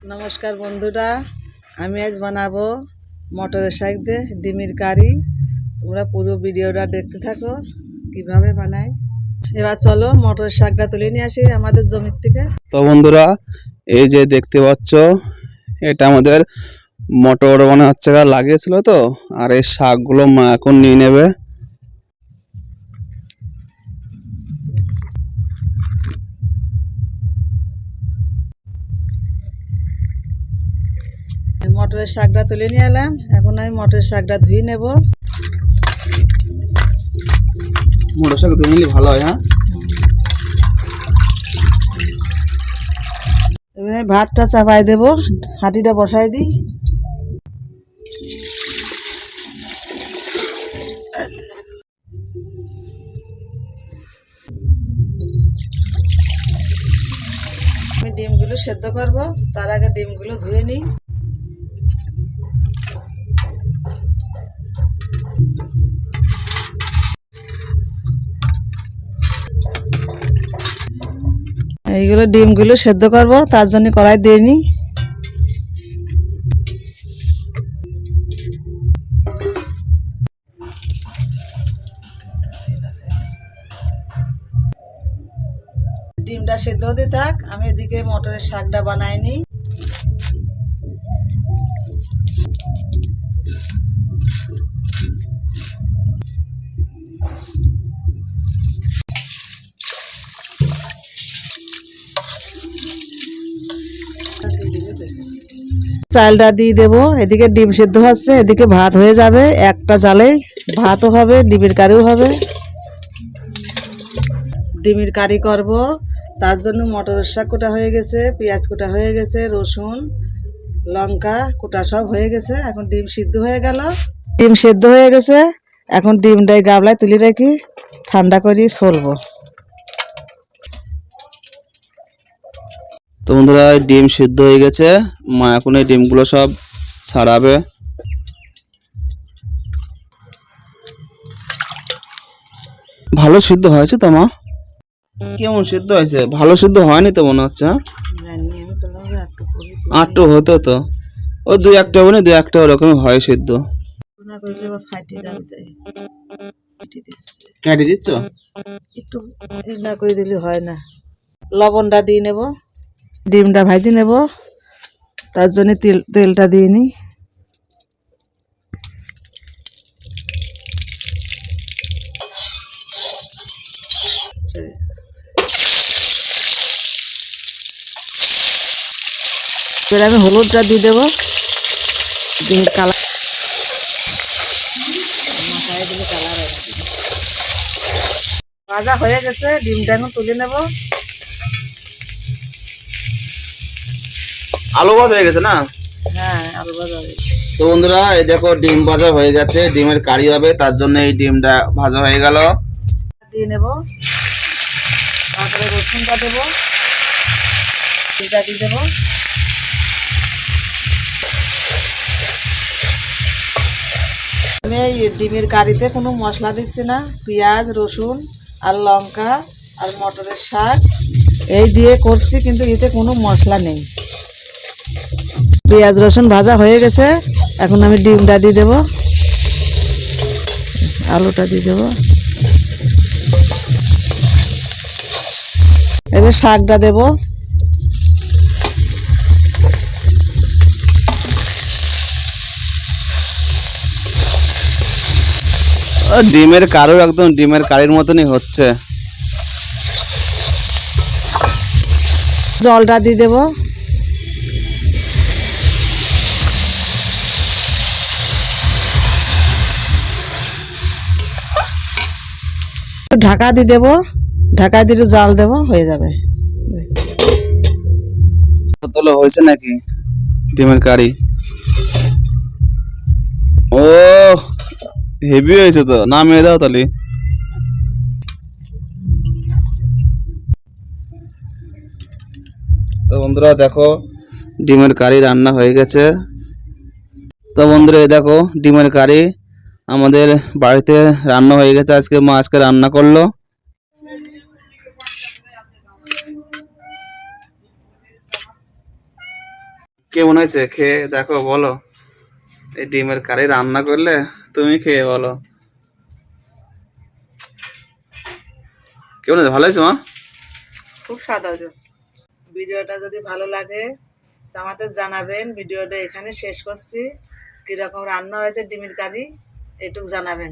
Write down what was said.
নমস্কার বন্ধুরা, আমি আজ বানাবো মটরের শাক দিয়ে ডিমের কারি। তোমরা পুরো ভিডিওটা দেখতে থাকো কিভাবে বানাই। এবার চলো মটরের শাকটা তুলে নিয়ে আসি আমাদের জমির থেকে। তো বন্ধুরা, এই যে দেখতে পাচ্ছ, এটা আমাদের মটর মনে হচ্ছে লাগিয়েছিল তো, আর এই শাকগুলো মা এখন নিয়ে নেবে। মটরের শাকটা তুলে নিয়ে এলাম, এখন আমি মটরের শাকটা ধুয়ে নেব। মটর শাক ধুয়ে নিলে ভালো হয়। হ্যাঁ, এবারে ভাতটা চাপাই দেবো, হাঁটিটা বসাই দিই। আমি ডিমগুলো সেদ্ধ করব, তার আগে ডিমগুলো ধুয়ে নিই। এইগুলো ডিমগুলো সেদ্ধ করব, তার জন্য কড়াই দিয়ে নিই। ডিমটা সেদ্ধ হতে থাক, আমি এদিকে মটরের শাকটা বানাই নিই। চালটা দিয়ে দেবো, এদিকে ডিম সেদ্ধ হচ্ছে, এদিকে ভাত হয়ে যাবে। একটা চালেই ভাতও হবে, ডিমের কারিও হবে। ডিমের কারি করব, তার জন্য মটরের শাক কোটা হয়ে গেছে, পেঁয়াজ কোটা হয়ে গেছে, রসুন লঙ্কা কোটা সব হয়ে গেছে। এখন ডিম সিদ্ধ হয়ে গেল, ডিম সেদ্ধ হয়ে গেছে। এখন ডিমটাই গাবলায় তুলে রাখি, ঠান্ডা করে ছলবো। তো বন্ধুরা, ডিম সিদ্ধ হয়ে গেছে, মা এখন এই ডিমগুলো সব ছাড়াবে। ভালো সিদ্ধ হয়েছে তো মা? কেমন সিদ্ধ হয়েছে? ভালো সিদ্ধ হয়নি তো মনে হচ্ছে। আটটু হতো তো, ও দুই একটা হবে না, দুই একটা ওরকম হয় সিদ্ধ। কেটে দিচ্ছ? একটু না করে দিলে হয় না। লবণটা দিয়ে নেব, ডিমটা ভাজি নেব, তার জন্য তেলটা দিয়ে নিই। এবার আমি হলুদটা দিয়ে দেবো, ডিমের কালার মাথায় দিলে কালার হয়। ভাজা হয়ে গেছে, ডিমটা এখন তুলে নেব। আলু ভাজা হয়ে গেছে না? হ্যাঁ, আলু ভাজা হয়ে গেছে। তো বন্ধুরা, এই দেখো ডিম ভাজা হয়ে গেছে, ডিমের কারি হবে, তার জন্য এই ডিমটা ভাজা হয়ে গেল। দিয়ে নেব, তারপরে রসুনটা দেবো, এটা দিয়ে দেবো। আমি এই ডিমের কারিতে কোনো মশলা দিচ্ছি না, পেঁয়াজ রসুন আর লঙ্কা আর মটরের শাক এই দিয়ে করছি, কিন্তু এতে কোনো মশলা নেই। পেঁয়াজ রসুন ভাজা হয়ে গেছে, এখন আমি ডিমটা দিয়ে দেবো, আলুটা দিয়ে দেবো, এবার শাকটা দেবো। ডিমের কারিও একদম ডিমের কারির মতনই হচ্ছে। জলটা দিয়ে দেবো, ঢাকা দিয়ে দেবো, ঢাকা দিয়ে জাল দেবো, হয়ে যাবে। তোলো হয়েছে নাকি ডিমের কারি? ও হেভি হয়েছে তো, নামিয়ে দাও তাহলে। তো বন্ধুরা দেখো, ডিমের কারি রান্না হয়ে গেছে। তো বন্ধুরা, এই দেখো ডিমের কারি আমাদের বাড়িতে রান্না হয়ে গেছে। আজকে মা রান্না করলো। কেমন হয়েছে খেয়ে দেখো বলো। এই ডিমের কারি রান্না করলে তুমি খেয়ে বলো কেমন হয়েছে, ভালো হয়েছে মা? খুব স্বাদ হয়েছে। ভিডিওটা যদি ভালো লাগে তো আমাদের জানাবেন। ভিডিওটা এখানে শেষ করছি। কিরকম রান্না হয়েছে ডিমের কারি এটুকু জানাবেন।